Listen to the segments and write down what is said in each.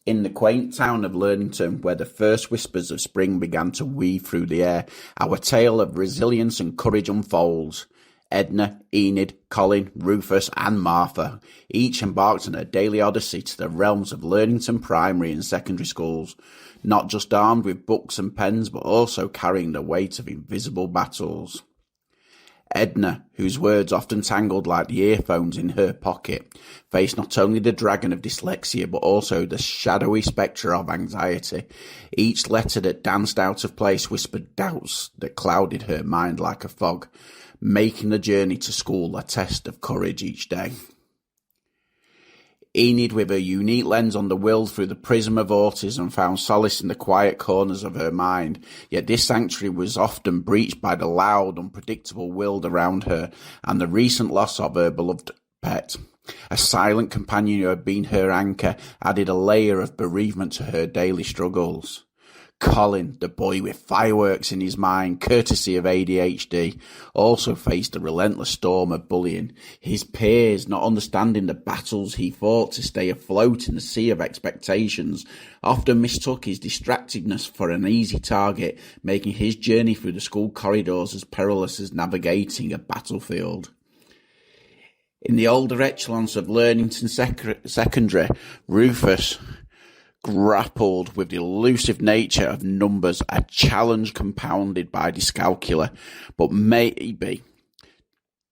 In the quaint town of Learnington, where the first whispers of spring began to weave through the air, our tale of resilience and courage unfolds. Edna, Enid, Colin, Rufus and Martha each embarked on a daily odyssey to the realms of Learnington primary and secondary schools, not just armed with books and pens but also carrying the weight of invisible battles. Edna, whose words often tangled like the earphones in her pocket, faced not only the dragon of dyslexia but also the shadowy spectre of anxiety. Each letter that danced out of place whispered doubts that clouded her mind like a fog, making the journey to school a test of courage each day. Enid, with her unique lens on the world through the prism of autism, found solace in the quiet corners of her mind, yet this sanctuary was often breached by the loud, unpredictable world around her and the recent loss of her beloved pet. A silent companion who had been her anchor added a layer of bereavement to her daily struggles. Colin, the boy with fireworks in his mind, courtesy of ADHD, also faced a relentless storm of bullying. His peers, not understanding the battles he fought to stay afloat in the sea of expectations, often mistook his distractedness for an easy target, making his journey through the school corridors as perilous as navigating a battlefield. In the older echelons of Learnington Secondary, Rufus grappled with the elusive nature of numbers, a challenge compounded by dyscalculia, but maybe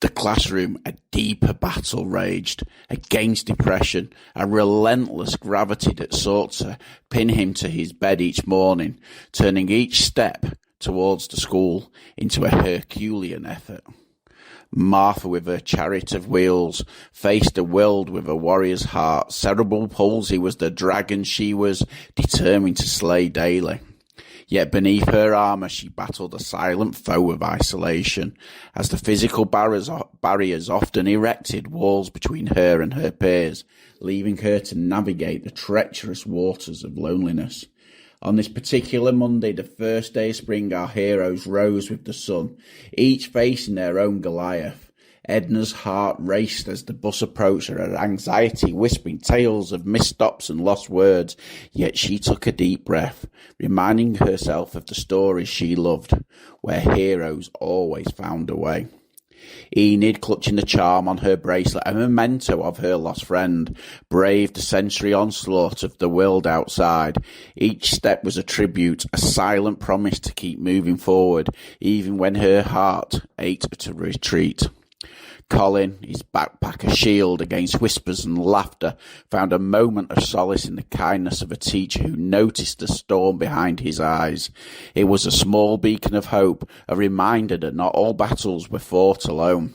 the classroom a deeper battle raged against depression, a relentless gravity that sought to pin him to his bed each morning, turning each step towards the school into a Herculean effort. Martha, with her chariot of wheels, faced the world with a warrior's heart. Cerebral palsy was the dragon she was determined to slay daily. Yet beneath her armour she battled a silent foe of isolation, as the physical barriers often erected walls between her and her peers, leaving her to navigate the treacherous waters of loneliness. On this particular Monday, the first day of spring, our heroes rose with the sun, each facing their own Goliath. Edna's heart raced as the bus approached her anxiety whispering tales of missed stops and lost words, yet she took a deep breath, reminding herself of the stories she loved, where heroes always found a way. Enid, clutching the charm on her bracelet, a memento of her lost friend, braved the sensory onslaught of the world outside. Each step was a tribute, a silent promise to keep moving forward, even when her heart ached to retreat. Colin, his backpack a shield against whispers and laughter, found a moment of solace in the kindness of a teacher who noticed the storm behind his eyes. It was a small beacon of hope, a reminder that not all battles were fought alone.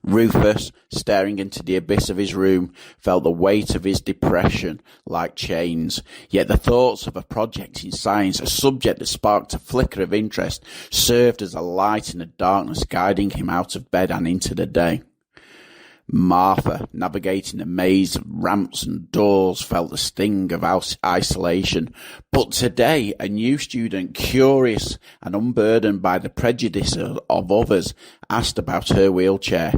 Rufus, staring into the abyss of his room, felt the weight of his depression like chains. Yet the thoughts of a project in science, a subject that sparked a flicker of interest, served as a light in the darkness, guiding him out of bed and into the day. Martha, navigating a maze of ramps and doors, felt the sting of isolation. But today, a new student, curious and unburdened by the prejudice of others, asked about her wheelchair.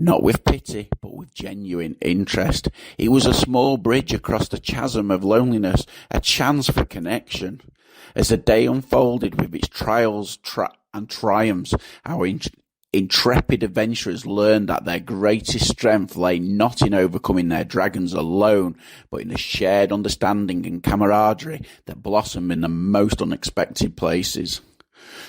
Not with pity, but with genuine interest. It was a small bridge across the chasm of loneliness, a chance for connection. As the day unfolded with its trials and triumphs, our intrepid adventurers learned that their greatest strength lay not in overcoming their dragons alone, but in the shared understanding and camaraderie that blossom in the most unexpected places.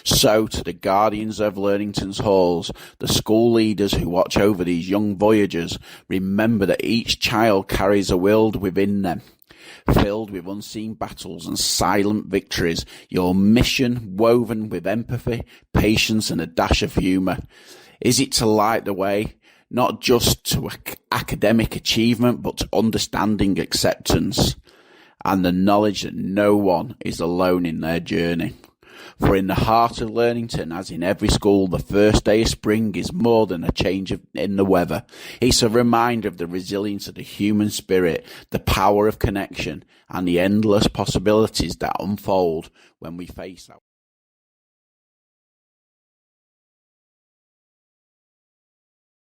So, to the guardians of Learnington's halls, the school leaders who watch over these young voyagers, remember that each child carries a world within them, filled with unseen battles and silent victories, your mission woven with empathy, patience and a dash of humour. Is it to light the way, not just to academic achievement, but to understanding, acceptance, and the knowledge that no one is alone in their journey? For in the heart of Learnington, as in every school, the first day of spring is more than a change in the weather. It's a reminder of the resilience of the human spirit, the power of connection, and the endless possibilities that unfold when we face our